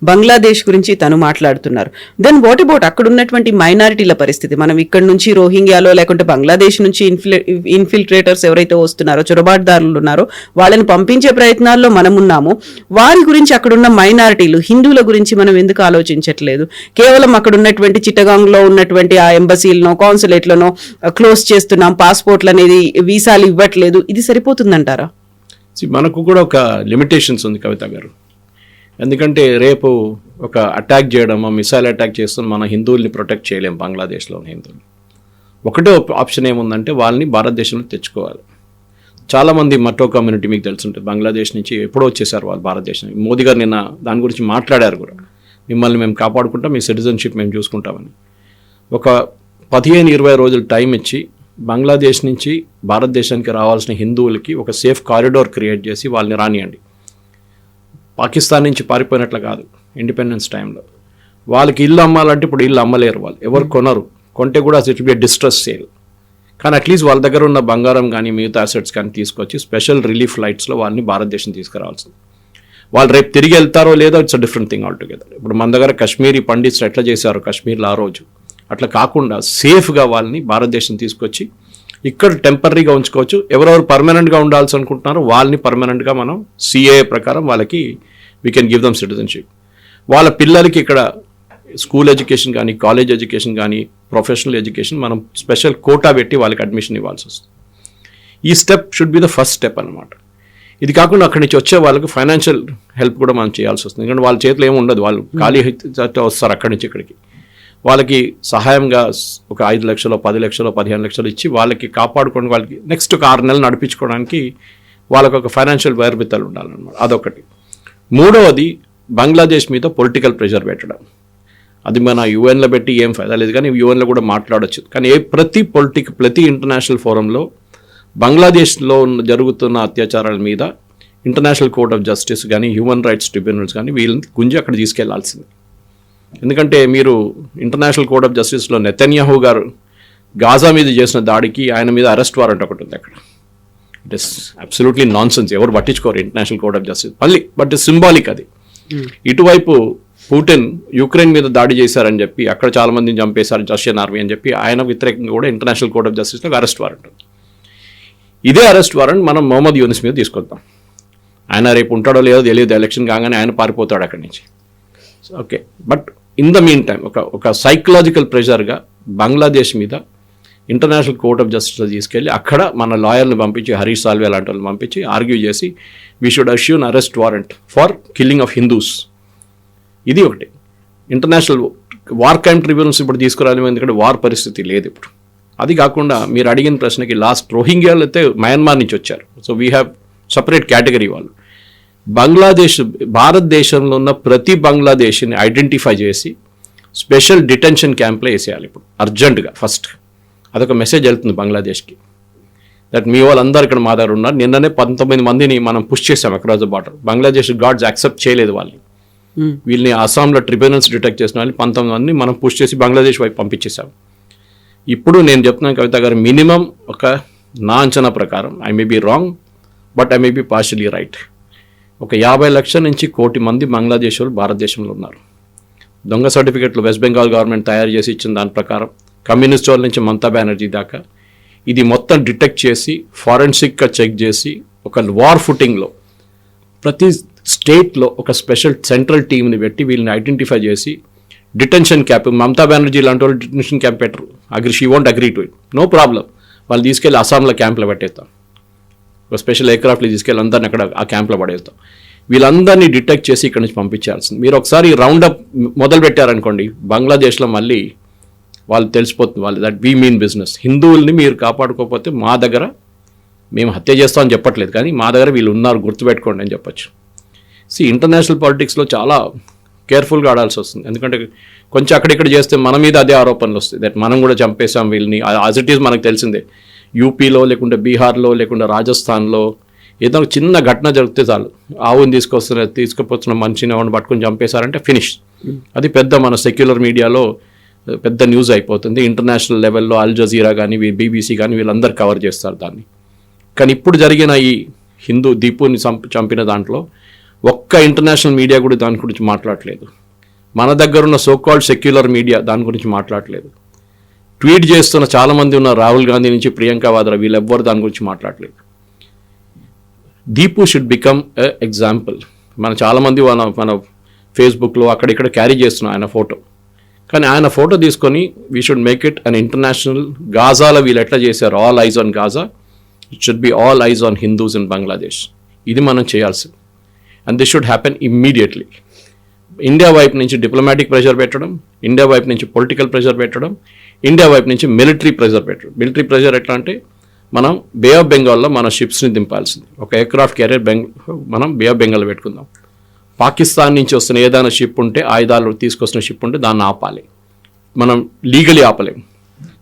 బంగ్లాదేశ్ గురించి తను మాట్లాడుతున్నారు. దెన్ వాట్ అబౌట్ అక్కడ ఉన్నటువంటి మైనారిటీల పరిస్థితి? మనం ఇక్కడ నుంచి రోహింగ్యాలో లేకుంటే బంగ్లాదేశ్ నుంచి ఇన్ఫిల్ట్రేటర్స్ ఎవరైతే వస్తున్నారో, చొరబాటుదారులు ఉన్నారో, వాళ్ళని పంపించే ప్రయత్నాల్లో మనం ఉన్నాము. వారి గురించి అక్కడున్న మైనారిటీలు హిందువుల గురించి మనం ఎందుకు ఆలోచించట్లేదు? కేవలం అక్కడ ఉన్నటువంటి చిట్టగాంగ్లో ఉన్నటువంటి ఆ ఎంబసీలనో కాన్సులేట్లనో క్లోజ్ చేస్తున్నాం, పాస్పోర్ట్లు అనేది వీసాలు ఇవ్వట్లేదు, ఇది సరిపోతుందంటారా? మనకు కూడా ఒక లిమిటేషన్స్ ఉంది కవిత గారు. ఎందుకంటే రేపు ఒక అటాక్ చేయడం, మిసైల్ అటాక్ చేస్తున్న మన హిందువుల్ని ప్రొటెక్ట్ చేయలేం. బంగ్లాదేశ్లోని హిందువులు ఒకటే ఆప్షన్ ఏముందంటే వాళ్ళని భారతదేశంలో తెచ్చుకోవాలి. చాలామంది మటో కమ్యూనిటీ మీకు తెలుసుంటుంది, బంగ్లాదేశ్ నుంచి ఎప్పుడో వచ్చేసారు వాళ్ళు భారతదేశం. మోదీ గారు నిన్న దాని గురించి మాట్లాడారు కూడా, మిమ్మల్ని మేము కాపాడుకుంటాం, మీ సిటిజన్షిప్ మేము చూసుకుంటామని. ఒక 15-20 రోజులు టైం ఇచ్చి బంగ్లాదేశ్ నుంచి భారతదేశానికి రావాల్సిన హిందువులకి ఒక సేఫ్ కారిడోర్ క్రియేట్ చేసి వాళ్ళని రానియండి. పాకిస్తాన్ నుంచి పారిపోయినట్లు కాదు. ఇండిపెండెన్స్ టైంలో వాళ్ళకి ఇల్లు అమ్మాలంటే ఇప్పుడు ఇల్లు అమ్మలేరు, వాళ్ళు ఎవరు కొనరు, కొంటే కూడా ఇట్ బి డిస్ట్రెస్ సేల్. కానీ అట్లీస్ట్ వాళ్ళ దగ్గర ఉన్న బంగారం కానీ మిగతా అసెట్స్ కానీ తీసుకొచ్చి స్పెషల్ రిలీఫ్ ఫ్లైట్స్లో వాళ్ళని భారతదేశం తీసుకురావాల్సింది. వాళ్ళు రేపు తిరిగి వెళ్తారో లేదో it's a different thing altogether. ఇప్పుడు మన దగ్గర కాశ్మీరీ పండిట్స్ ఎట్లా చేశారు కాశ్మీర్లో ఆ రోజు, అట్లా కాకుండా సేఫ్గా వాళ్ళని భారతదేశం తీసుకొచ్చి ఇక్కడ టెంపరీగా ఉంచుకోవచ్చు. ఎవరెవరు పర్మనెంట్గా ఉండాల్సి అనుకుంటున్నారో వాళ్ళని పర్మనెంట్గా మనం సిఏఏ ప్రకారం వాళ్ళకి we can give them citizenship. వాళ్ళ పిల్లలకి ఇక్కడ స్కూల్ ఎడ్యుకేషన్ కానీ, కాలేజ్ ఎడ్యుకేషన్ కానీ, ప్రొఫెషనల్ ఎడ్యుకేషన్ మనం స్పెషల్ కోటా పెట్టి వాళ్ళకి అడ్మిషన్ ఇవ్వాల్సి వస్తుంది. ఈ step should be the first step అనమాట. ఇది కాకుండా అక్కడి నుంచి వచ్చే వాళ్ళకి ఫైనాన్షియల్ హెల్ప్ కూడా మనం చేయాల్సి వస్తుంది. ఎందుకంటే వాళ్ళ చేతిలో ఏమి ఉండదు, వాళ్ళు ఖాళీ వస్తారు అక్కడి నుంచి ఇక్కడికి. వాళ్ళకి సహాయంగా ఒక 5 లక్షలు, 10 లక్షలు, 15 లక్షలు ఇచ్చి వాళ్ళకి కాపాడుకోవడానికి, వాళ్ళకి నెక్స్ట్ ఒక 6 నెలలు నడిపించుకోవడానికి వాళ్ళకి ఒక ఫైనాన్షియల్ వైర్బిత్తలు ఉండాలన్నమాట. అదొకటి. మూడవది బంగ్లాదేశ్ మీద పొలిటికల్ ప్రెషర్ పెట్టడం. అది మన యూఎన్లో పెట్టి ఏం ఫైదా లేదు, కానీ యూఎన్లో కూడా మాట్లాడవచ్చు. కానీ ప్రతి ఇంటర్నేషనల్ ఫోరంలో బంగ్లాదేశ్లో జరుగుతున్న అత్యాచారాల మీద ఇంటర్నేషనల్ కోర్ట్ ఆఫ్ జస్టిస్ కానీ, హ్యూమన్ రైట్స్ ట్రిబ్యునల్స్ కానీ వీళ్ళని గుంజి అక్కడ తీసుకెళ్లాల్సింది. ఎందుకంటే మీరు ఇంటర్నేషనల్ కోర్ట్ ఆఫ్ జస్టిస్లో నెతన్యాహు గారు గాజా మీద చేసిన దాడికి ఆయన మీద అరెస్ట్ వారెంట్ ఒకటి ఉంది అక్కడ. It is absolutely non sense, ఎవరు పట్టించుకోరు ఇంటర్నేషనల్ కోర్ట్ ఆఫ్ జస్టిస్. మళ్ళీ బట్ సింబాలిక్ అది. ఇటువైపు పుటిన్ యుక్రెయిన్ మీద దాడి చేశారని చెప్పి అక్కడ చాలా మందిని చంపేశారు రష్యన్ ఆర్మీ అని చెప్పి ఆయన వ్యతిరేకంగా కూడా ఇంటర్నేషనల్ కోర్ట్ ఆఫ్ జస్టిస్లో అరెస్ట్ వారెంట్ ఉంది. ఇదే అరెస్ట్ వారెంట్ మనం మొహమ్మద్ యూనిస్ మీద తీసుకొద్దాం. ఆయన రేపు ఉంటాడో లేదో తెలియదు, ఎలక్షన్ కాగానే ఆయన పారిపోతాడు అక్కడి నుంచి. Okay, but in the mean time ఒక సైకలాజికల్ ప్రెషర్గా బంగ్లాదేశ్ మీద ఇంటర్నేషనల్ కోర్ట్ ఆఫ్ జస్టిస్లో తీసుకెళ్ళి అక్కడ మన లాయర్ని పంపించి, హరీష్ సాల్వే లాంటి వాళ్ళని పంపించి ఆర్గ్యూ చేసి we should assure an arrest warrant for killing of Hindus. ఇది ఒకటి. ఇంటర్నేషనల్ వార్ క్రైమ్ ట్రిబ్యునల్స్ ఇప్పుడు తీసుకురాలి, ఎందుకంటే వార్ పరిస్థితి లేదు ఇప్పుడు. అది కాకుండా మీరు అడిగిన ప్రశ్నకి లాస్ట్ రోహింగ్యాలు అయితే మయన్మార్ నుంచి వచ్చారు. So we have separate category వాళ్ళు. భారతదేశంలో ఉన్న ప్రతి బంగ్లాదేశ్ని ఐడెంటిఫై చేసి స్పెషల్ డిటెన్షన్ క్యాంప్లో వేసేయాలి ఇప్పుడు అర్జెంటుగా. ఫస్ట్ అదొక మెసేజ్ వెళ్తుంది బంగ్లాదేశ్కి, దట్ మీ వాళ్ళందరూ ఇక్కడ మా దగ్గర ఉన్నారు. నిన్ననే 19 మందిని మనం పుష్ చేసాం across the border. Bangladesh guards accept చేయలేదు వాళ్ళని. వీళ్ళని అస్సాంలో ట్రిబ్యునల్స్ డిటెక్ట్ చేసిన వాళ్ళని 19 మందిని మనం పుష్ చేసి బంగ్లాదేశ్ వైపు పంపించేసాం. ఇప్పుడు నేను చెప్తున్నాను కవిత గారు, మినిమం ఒక నా అంచనా ప్రకారం, I may be wrong but I may be partially right, ఒక 50 లక్షల నుంచి 1 కోటి మంది బంగ్లాదేశ్ వాళ్ళు భారతదేశంలో ఉన్నారు. దొంగ సర్టిఫికెట్లు వెస్ట్ బెంగాల్ గవర్నమెంట్ తయారు చేసి ఇచ్చిన దాని ప్రకారం కమ్యూనిస్ట్ వాళ్ళ నుంచి మమతా బెనర్జీ దాకా ఇది మొత్తం డిటెక్ట్ చేసి ఫారెన్సిక్గా చెక్ చేసి ఒక వార్ ఫుటింగ్లో ప్రతి స్టేట్లో ఒక స్పెషల్ సెంట్రల్ టీమ్ని పెట్టి వీళ్ళని ఐడెంటిఫై చేసి డిటెన్షన్ క్యాంప్, మమతా బెనర్జీ లాంటి వాళ్ళు డిటెన్షన్ క్యాంప్ పెట్టరు, she won't agree to it, no problem, వాళ్ళు తీసుకెళ్ళి అస్సాంలో క్యాంప్లో పెట్టేస్తాం, ఒక స్పెషల్ ఎయిర్క్రాఫ్ట్లో తీసుకెళ్ళి అందరిని అక్కడ ఆ క్యాంప్లో పడేస్తాం. వీళ్ళందరినీ డిటెక్ట్ చేసి ఇక్కడ నుంచి పంపించాల్సింది. మీరు ఒకసారి రౌండప్ మొదలు పెట్టారనుకోండి, బంగ్లాదేశ్లో మళ్ళీ వాళ్ళు తెలిసిపోతుంది, వాళ్ళు దట్ వీ మీన్ బిజినెస్. హిందువుల్ని మీరు కాపాడుకోకపోతే మా దగ్గర మేము హత్య చేస్తామని చెప్పట్లేదు, కానీ మా దగ్గర వీళ్ళు ఉన్నారు గుర్తుపెట్టుకోండి అని చెప్పచ్చు. ఇంటర్నేషనల్ పాలిటిక్స్లో చాలా కేర్ఫుల్గా ఆడాల్సి వస్తుంది, ఎందుకంటే కొంచెం అక్కడిక్కడ చేస్తే మన మీద అదే ఆరోపణలు వస్తాయి, దట్ మనం కూడా చంపేసాం వీళ్ళని. యాజ్ ఇట్ ఈస్ మనకు తెలిసిందే, యూపీలో లేకుంటే బీహార్లో లేకుంటే రాజస్థాన్లో ఏదో చిన్న ఘటన జరిగితే చాలు, ఆవుని తీసుకుపోతున్న మనిషిని ఎవరిని పట్టుకొని చంపేశారంటే ఫినిష్. అది పెద్ద మన సెక్యులర్ మీడియాలో పెద్ద న్యూస్ అయిపోతుంది. ఇంటర్నేషనల్ లెవెల్లో అల్ జజీరా కానీ బీబీసీ కానీ వీళ్ళందరూ కవర్ చేస్తారు దాన్ని. కానీ ఇప్పుడు జరిగిన ఈ హిందూ దీపుని చంపిన దాంట్లో ఒక్క ఇంటర్నేషనల్ మీడియా కూడా దాని గురించి మాట్లాడలేదు. మన దగ్గర ఉన్న సోకాల్డ్ సెక్యులర్ మీడియా దాని గురించి మాట్లాడలేదు. ట్వీట్ చేస్తున్న చాలామంది ఉన్న రాహుల్ గాంధీ నుంచి ప్రియాంక వాద్రా వీళ్ళెవ్వరు దాని గురించి మాట్లాడలేదు. Deepu should become a example. మన చాలామంది మన ఫేస్బుక్లో అక్కడిక్కడ క్యారీ చేస్తున్నాం ఆయన ఫోటో, కానీ ఆయన ఫోటో తీసుకొని we should make it an international. గాజాలో వీళ్ళు ఎట్లా చేశారు, all eyes on Gaza, it should be all eyes on Hindus in Bangladesh. ఇది మనం చేయాల్సింది, and this should happen immediately. India వైపు నుంచి డిప్లొమాటిక్ ప్రెషర్ పెట్టడం, ఇండియా వైపు నుంచి పొలిటికల్ ప్రెషర్ పెట్టడం, ఇండియా వైపు నుంచి మిలిటరీ ప్రెషర్ పెట్టడం. మిలిటరీ ప్రెషర్ ఎట్లా అంటే, మనం బే ఆఫ్ బెంగాల్లో మన షిప్స్ని దింపాల్సింది, ఒక ఎయిర్క్రాఫ్ట్ క్యారియర్ మనం బే ఆఫ్ బెంగాల్ పెట్టుకుందాం. పాకిస్తాన్ నుంచి వస్తున్న ఏదైనా షిప్ ఉంటే, ఆయుధాలు తీసుకొస్తున్న షిప్ ఉంటే దాన్ని ఆపాలి. మనం లీగలీ ఆపలేం,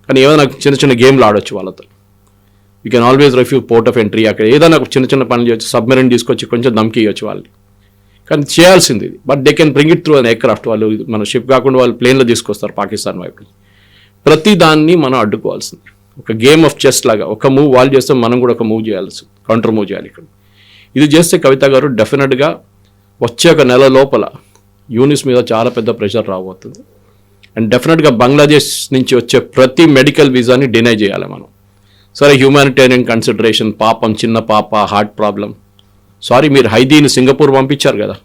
కానీ ఏదైనా చిన్న చిన్న గేమ్లు ఆడొచ్చు వాళ్ళతో. You can always refuse port of entry, అక్కడ ఏదైనా చిన్న చిన్న పనులు చేయొచ్చు, సబ్మెరీన్ తీసుకొచ్చి కొంచెం ధమ్కి ఇవ్వచ్చు వాళ్ళని, కానీ చేయాల్సింది ఇది. But they can bring it through an aircraft. వాళ్ళు మన షిప్ కాకుండా వాళ్ళు ప్లేన్లో తీసుకొస్తారు పాకిస్తాన్ వైపు. ప్రతి దాన్ని మనం అడ్డుకోవాల్సింది, ఒక గేమ్ ఆఫ్ చెస్ లాగా. ఒక మూవ్ వాళ్ళు చేస్తే మనం కూడా ఒక మూవ్ చేయాల్సి, కౌంటర్ మూవ్ చేయాలి ఇక్కడ. ఇది చేస్తే కవిత గారు డెఫినెట్గా వచ్చే ఒక నెల లోపల యూనిస్ మీద చాలా పెద్ద ప్రెషర్ రాబోతుంది. అండ్ డెఫినెట్గా బంగ్లాదేశ్ నుంచి వచ్చే ప్రతి మెడికల్ వీసాని డినై చేయాలి మనం. సరే, హ్యూమానిటేరియన్ కన్సిడరేషన్, పాపం చిన్న పాప, హార్ట్ ప్రాబ్లం, సారీ మీరు హైదీని సింగపూర్ పంపించారు కదా,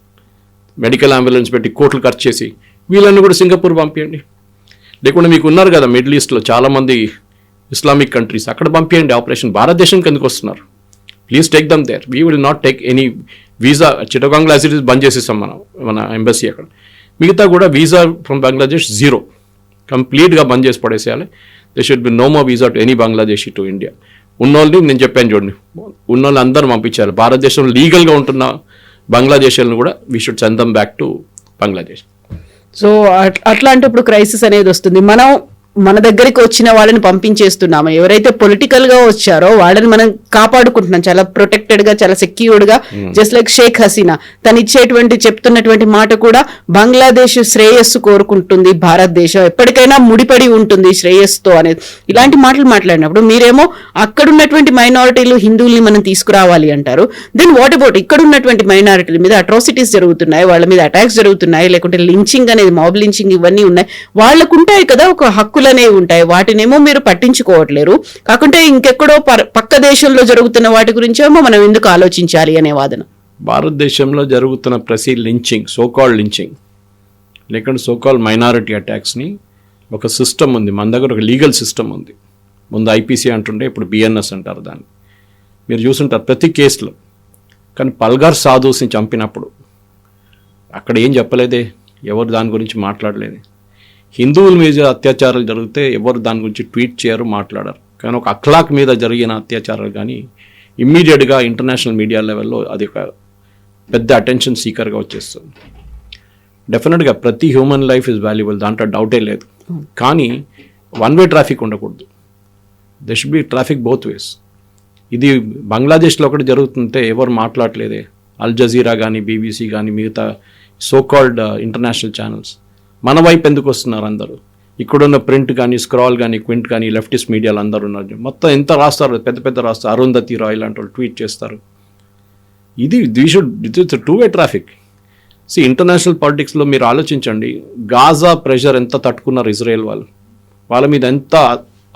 మెడికల్ అంబులెన్స్ పెట్టి కోట్లు ఖర్చు చేసి, వీళ్ళని కూడా సింగపూర్ పంపించండి. లేకుండా మీకు ఉన్నారు కదా మిడిల్ ఈస్ట్లో చాలామంది ఇస్లామిక్ కంట్రీస్, అక్కడ పంపించండి ఆపరేషన్. భారతదేశంకి ఎందుకు వస్తున్నారు? Please take them there. We will not take any visa. చిటగాంగ్లో యాసిటీస్ బంద్ చేసేసాం మన ఎంబసీ అక్కడ. మిగతా కూడా వీసా ఫ్రమ్ బంగ్లాదేశ్ జీరో, కంప్లీట్గా బంద్ చేసి పడేసేయాలి. They should be no more visa to any Bangladeshi to India. ఉన్నోళ్ళని నేను చెప్పాను చూడండి, ఉన్నోళ్ళు అందరూ పంపించారు. భారతదేశంలో లీగల్గా ఉంటున్న బంగ్లాదేశీలను కూడా we should send dum back to Bangladesh. So అట్లాంటప్పుడు క్రైసిస్ అనేది వస్తుంది. మనం మన దగ్గరికి వచ్చిన వాళ్ళని పంపించేస్తున్నాము, ఎవరైతే పొలిటికల్ గా వచ్చారో వాళ్ళని మనం కాపాడుకుంటున్నాం చాలా ప్రొటెక్టెడ్ గా, చాలా సెక్యూర్డ్ గా. జస్ట్ లైక్ షేక్ హసీనా తను చెప్తున్నటువంటి మాట కూడా బంగ్లాదేశ్ శ్రేయస్సు కోరుకుంటుంది, భారతదేశం ఎప్పటికైనా ముడిపడి ఉంటుంది శ్రేయస్సుతో అనేది. ఇలాంటి మాటలు మాట్లాడినప్పుడు మీరేమో అక్కడున్నటువంటి మైనారిటీలు హిందువుల్ని మనం తీసుకురావాలి అంటారు. దెన్ వాట్ అబౌట్ ఇక్కడ ఉన్నటువంటి మైనారిటీల మీద అట్రాసిటీస్ జరుగుతున్నాయి, వాళ్ళ మీద అటాక్స్ జరుగుతున్నాయి, లేకుంటే లించింగ్ అనేది, మాబ్ లించింగ్ ఇవన్నీ ఉన్నాయి. వాళ్ళకు ఉంటాయి కదా ఒక హక్కు అనేవి ఉంటాయి, వాటినేమో మీరు పట్టించుకోవట్లేరు. కాకుంటే ఇంకెక్కడో పక్క దేశంలో జరుగుతున్న వాటి గురించేమో మనం ఎందుకు ఆలోచించాలి అనే వాదన. భారతదేశంలో జరుగుతున్న ప్రతి లించింగ్, సోకాల్డ్ లించింగ్ లేకుంటే సోకాల్డ్ మైనారిటీ అటాక్స్ని ఒక సిస్టమ్ ఉంది మన దగ్గర, ఒక లీగల్ సిస్టమ్ ఉంది. ముందు ఐపీసీ అంటుండే, ఇప్పుడు బిఎన్ఎస్ అంటారు దాన్ని. మీరు చూసుంటారు ప్రతి కేసులో. కానీ పల్గార్ సాధుస్ని చంపినప్పుడు అక్కడ ఏం చెప్పలేదే, ఎవరు దాని గురించి మాట్లాడలేదు. హిందువుల మీద అత్యాచారాలు జరిగితే ఎవరు దాని గురించి ట్వీట్ చేయరు, మాట్లాడరు. కానీ ఒక అఖ్లాక్ మీద జరిగిన అత్యాచారాలు కానీ ఇమ్మీడియట్గా ఇంటర్నేషనల్ మీడియా లెవెల్లో అది ఒక పెద్ద అటెన్షన్ సీకర్గా వచ్చేస్తుంది. డెఫినెట్గా ప్రతి హ్యూమన్ లైఫ్ ఇస్ వాల్యుబుల్, దాంట్లో డౌటే లేదు. కానీ వన్ వే ట్రాఫిక్ ఉండకూడదు. They should B traffic both ways. ఇది బంగ్లాదేశ్లో ఒకటి జరుగుతుంటే ఎవరు మాట్లాడలేదే. అల్ జజీరా కానీ, బీబీసీ కానీ, మిగతా సోకాల్డ్ ఇంటర్నేషనల్ ఛానల్స్ మన వైపు ఎందుకు వస్తున్నారు అందరూ? ఇక్కడున్న ప్రింట్ కానీ, స్క్రాల్ కానీ, క్వింట్ కానీ, లెఫ్టిస్ట్ మీడియాలు అందరూ ఉన్నారు. మొత్తం ఎంత రాస్తారు, పెద్ద పెద్ద రాస్తారు. అరుంధతి రాయ్ లాంటి వాళ్ళు ట్వీట్ చేస్తారు. ఇది it's two way traffic. International పాలిటిక్స్లో మీరు ఆలోచించండి, గాజా ప్రెషర్ ఎంత తట్టుకున్నారు ఇజ్రాయెల్ వాళ్ళు, వాళ్ళ మీద ఎంత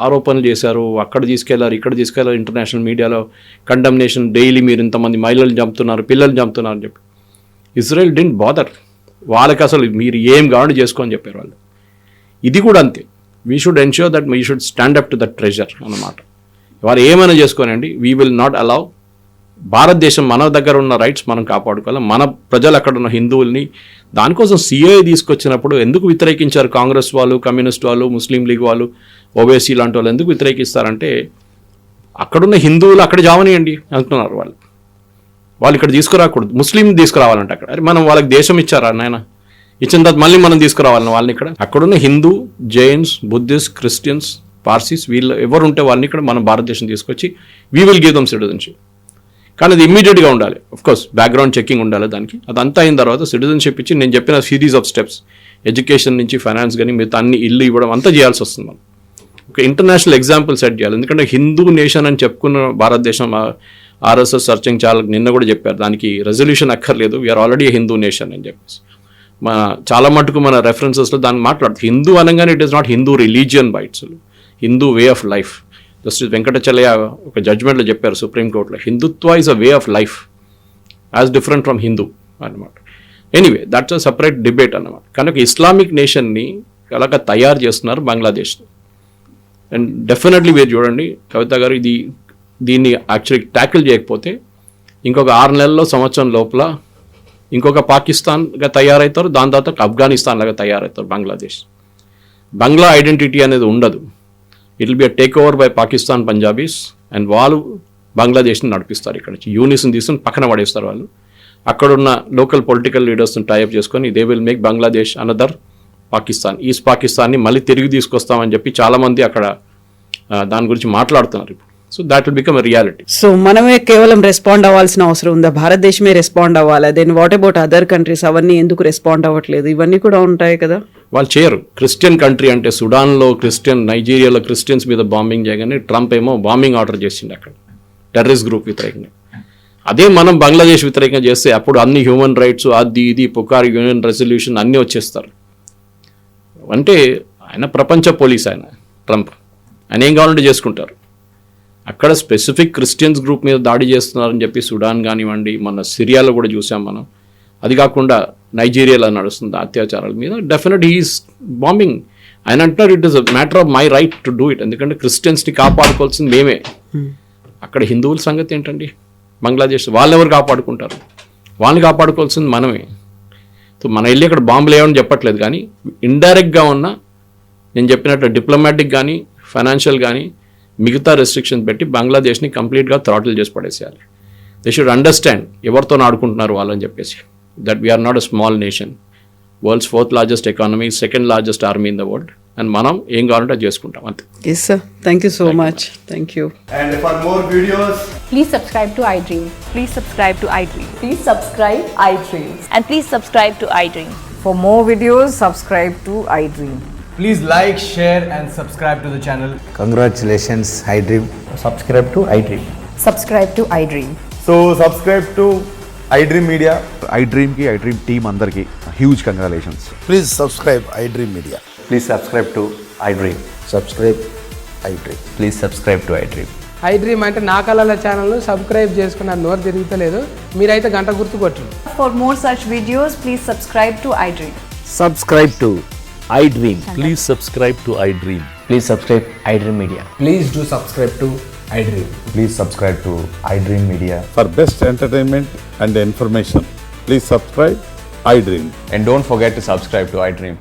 ఆరోపణలు చేశారు, అక్కడ తీసుకెళ్లారు, ఇక్కడ తీసుకెళ్లారు, ఇంటర్నేషనల్ మీడియాలో కండమ్నేషన్, డైలీ మీరు ఇంతమంది మహిళలు చంపుతున్నారు, పిల్లలు చంపుతున్నారు అని చెప్పి. ఇజ్రాయెల్ డింట్ బాదర్, వాళ్ళకి అసలు మీరు ఏం కావాలని చేసుకోని చెప్పారు వాళ్ళు. ఇది కూడా అంతే, we should ensure that we should stand up to that treasure అన్నమాట. వాళ్ళు ఏమైనా చేసుకోనండి, వీ విల్ నాట్ అలౌ. భారతదేశం మన దగ్గర ఉన్న రైట్స్ మనం కాపాడుకోవాలి, మన ప్రజలు అక్కడ ఉన్న హిందువుల్ని. దానికోసం సిఏఏ తీసుకొచ్చినప్పుడు ఎందుకు వ్యతిరేకించారు కాంగ్రెస్ వాళ్ళు, కమ్యూనిస్ట్ వాళ్ళు, ముస్లిం లీగ్ వాళ్ళు, ఓబీసీ లాంటి వాళ్ళు ఎందుకు వ్యతిరేకిస్తారంటే అక్కడున్న హిందువులు అక్కడ జావనియండి అంటున్నారు వాళ్ళు. వాళ్ళు ఇక్కడ తీసుకురాకూడదు, ముస్లిం తీసుకురావాలంటే అక్కడ. అరే మనం వాళ్ళకి దేశం ఇచ్చారా నాయన, ఇచ్చిన తర్వాత మళ్ళీ మనం తీసుకురావాలని వాళ్ళని ఇక్కడ. అక్కడున్న హిందూ, జైన్స్, బుద్ధిస్ట్, క్రిస్టియన్స్, పార్సీస్ వీళ్ళు ఎవరు ఉంటే వాళ్ళని ఇక్కడ మనం భారతదేశం తీసుకొచ్చి we will give them citizenship. కానీ అది ఇమ్మీడియట్గా ఉండాలి, కోర్స్ బ్యాక్గ్రౌండ్ చెకింగ్ ఉండాలి దానికి. అదంతా అయిన తర్వాత సిటిజన్షిప్ ఇచ్చి నేను చెప్పిన సిరీస్ ఆఫ్ స్టెప్స్, ఎడ్యుకేషన్ నుంచి ఫైనాన్స్ కానీ మిగతా అన్ని ఇల్లు ఇవ్వడం అంతా చేయాల్సి వస్తుంది. మనం ఒక ఇంటర్నేషనల్ ఎగ్జాంపుల్ సెట్ చేయాలి. ఎందుకంటే హిందూ నేషన్ అని చెప్పుకున్న భారతదేశం, ఆర్ఎస్ఎస్ సర్చింగ్ చాలా నిన్న కూడా చెప్పారు, దానికి రెజల్యూషన్ అక్కర్లేదు, వీఆర్ ఆల్రెడీ హిందూ నేషన్ అని చెప్పేసి. చాలా మటుకు మన రెఫరెన్సెస్లో దాన్ని మాట్లాడుతుంది. హిందూ అనగానే it is not Hindu religion bites, Hindu way of life. Justice Venkatachaliah ఒక జడ్జ్మెంట్లో చెప్పారు సుప్రీంకోర్టులో, Hindutva is a way of life as different from Hindu అన్నమాట. Anyway that's a separate debate అన్నమాట. కనుక ఇస్లామిక్ నేషన్ని అలాగ తయారు చేస్తున్నారు బంగ్లాదేశ్ని. అండ్ డెఫినెట్లీ మీరు చూడండి కవిత గారు, దీన్ని యాక్చువల్లీ ట్యాకిల్ చేయకపోతే ఇంకొక 6 నెలల్లో, సంవత్సరం లోపల ఇంకొక పాకిస్తాన్గా తయారవుతారు, దాని తర్వాత ఆఫ్ఘనిస్తాన్ లాగా తయారవుతారు బంగ్లాదేశ్. బంగ్లా ఐడెంటిటీ అనేది ఉండదు. It will be a take over by Pakistan Punjabis, and వాళ్ళు బంగ్లాదేశ్ని నడిపిస్తారు. ఇక్కడ నుంచి యూనిస్ని తీసుకుని పక్కన పడేస్తారు వాళ్ళు. అక్కడున్న లోకల్ పొలిటికల్ లీడర్స్ని టైఅప్ చేసుకొని they will make Bangladesh another Pakistan, east పాకిస్తాన్ని మళ్ళీ తిరిగి తీసుకొస్తామని చెప్పి చాలామంది అక్కడ దాని గురించి మాట్లాడుతున్నారు ఇప్పుడు. So that will become a reality. So మనమే కేవలం రెస్పాండ్ అవ్వాల్సిన అవసరం ఉందా? భారతదేశమే రెస్పాండ్ అవ్వాలి? Then what about other countries? అవన్నీ ఎందుకు రెస్పాండ్ అవ్వట్లేదు? ఇవన్నీ కూడా ఉంటాయి కదా. వాళ్ళు చేయరు. క్రిస్టియన్ కంట్రీ అంటే సుడాన్లో క్రిస్టియన్, నైజీరియాలో క్రిస్టియన్స్ మీద బాంబింగ్ చేయగానే ట్రంప్ ఏమో బాంబింగ్ ఆర్డర్ చేసిండు అక్కడ, టెర్రరిస్ట్ గ్రూప్ వ్యతిరేకంగా. అదే మనం బంగ్లాదేశ్ వ్యతిరేకంగా చేస్తే అప్పుడు అన్ని హ్యూమన్ రైట్స్, అది ఇది పుకార్, యూనియన్ రెజల్యూషన్ అన్నీ వచ్చేస్తారు. అంటే ఆయన ప్రపంచ పోలీస్, ఆయన ట్రంప్, ఆయన ఏం కావాలంటే చేసుకుంటారు. అక్కడ స్పెసిఫిక్ క్రిస్టియన్స్ గ్రూప్ మీద దాడి చేస్తున్నారని చెప్పి సుడాన్ కానివ్వండి, మన సిరియాలో కూడా చూసాం మనం. అది కాకుండా నైజీరియాలో నడుస్తుంది అత్యాచారాల మీద. Definite is bombing. ఆయన అంటున్నారు it is a matter of my right to do it, ఎందుకంటే క్రిస్టియన్స్ని కాపాడుకోవాల్సింది మేమే. అక్కడ హిందువుల సంగతి ఏంటండి? బంగ్లాదేశ్ వాళ్ళెవరు కాపాడుకుంటారు? వాళ్ళని కాపాడుకోవాల్సింది మనమే. సో మన వెళ్ళి అక్కడ బాంబులు ఏమని చెప్పట్లేదు, కానీ ఇండైరెక్ట్గా ఉన్న నేను చెప్పినట్టు డిప్లొమాటిక్ కానీ ఫైనాన్షియల్ కానీ మిగతా రెస్ట్రిక్షన్స్ పెట్టి బంగ్లాదేశ్ని కంప్లీట్గా థ్రాటిల్ చేసి పడేసేయాలి. దే షుడ్ అండర్స్టాండ్ ఎవరితో ఆడుకుంటున్నారు వాళ్ళని చెప్పేసి, that we are not a small nation, world's 4th largest economy, 2nd largest army in the world, and మనం ఏం కావాలంటే చేసుకుంటాం అంతే. Yes sir, thank you so much. Thank you. And for more videos, Please subscribe to iDream. Please subscribe to iDream. Please subscribe iDream. And please subscribe to iDream. For more videos, subscribe to iDream. please like, share and subscribe to the channel. Congratulations, iDream. Subscribe to iDream. Subscribe to iDream. So subscribe to iDream Media. iDream ki iDream team అందరికి huge congratulations. Please subscribe iDream Media. Please subscribe to iDream. Subscribe iDream. Please subscribe to iDream. iDream అంటే నా కళల ఛానల్ను subscribe చేసుకున్న నోరు తిరుగుతలేదు, మీరైతే గంట గుర్తు కొట్టండి. For more such videos, please subscribe to iDream. Subscribe to iDream. Please subscribe to iDream. Please subscribe iDream Media. Please do subscribe to iDream. Please subscribe to iDream Media. For best entertainment and information, please subscribe iDream. And don't forget to subscribe to iDream.